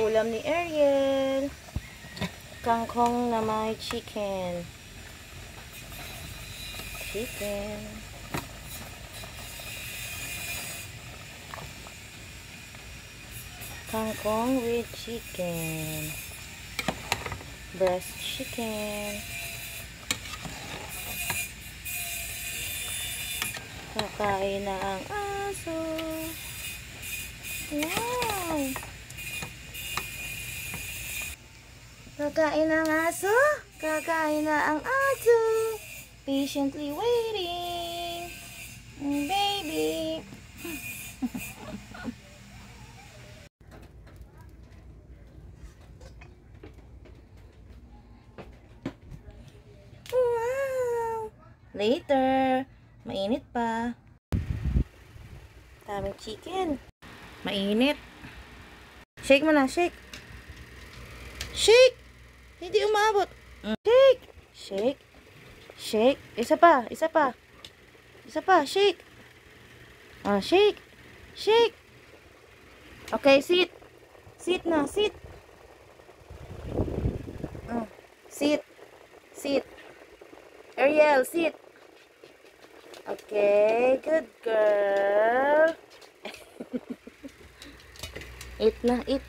ulam ni Ariel. Kangkong na may chicken. Kangkong with chicken. Breast chicken. Kakain na ang aso. Wow! Kakain na ang aso. Kakain na ang aso. Patiently waiting. Baby. Wow! Later. Mainit pa. Daming chicken. Mainit. Shake mo na, shake. Shake! Hindi umabot. Shake! Shake. Shake. Isa pa, isa pa. Isa pa, shake. Shake. Shake. Okay, sit. Sit na, sit. Sit. Sit. Ariel, sit. Okay, good girl. Eat na, eat.